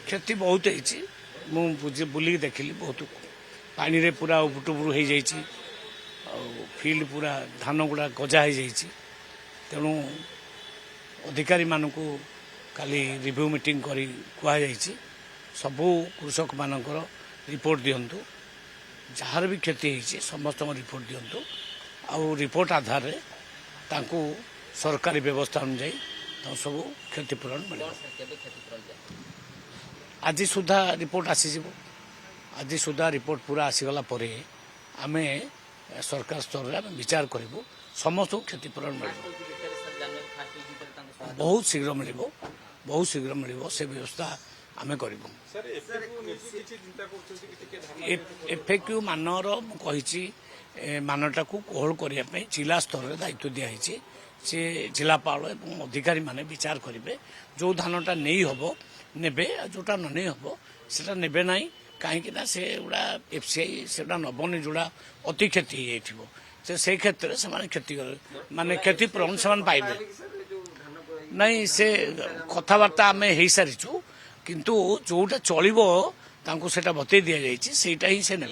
क्षति बहुत होती बुलिक देखिली बहुत पानी रे पूरा उपुटुपुरु हो जाइए फील्ड पूरा धान गुड़ा गजा हो जाइए तेणु अधिकारी मानक काली रिव्यू मीटिंग करी कहुई सबू कृषक मानकर रिपोर्ट दिंतु जार भी क्षति होती समस्त रिपोर्ट दिंतु आउ रिपोर्ट आधार रे तांकू सरकारी व्यवस्था अनुजाई सब क्षतिपूरण मिल आज सुधा रिपोर्ट आसीज आज सुधा रिपोर्ट पूरा आसीगला परे आमे सरकार स्तर में आम विचार करूँ समस्त क्षतिपूरण मिल बहुत शीघ्र मिल से व्यवस्था आम करूँ एफएक्यू मानर मुझे मानटा को कोहल करने जिला स्तर में दायित्व दिखाई सी जिलापाल और अधिकारी माने विचार करेंगे जो धानटा नहीं हम ने जोटा न नहीं हम से ने ना कहीं से गुड़ा एफसीआई से नबनी जोड़ा अति क्षति हो से क्षेत्र में क्षति माने क्षतिपूरण से पाइबे नहीं से कथबार्ता आम हो सारीचु किंतु जोटा चलो से बतई दि जाइए ही से ने।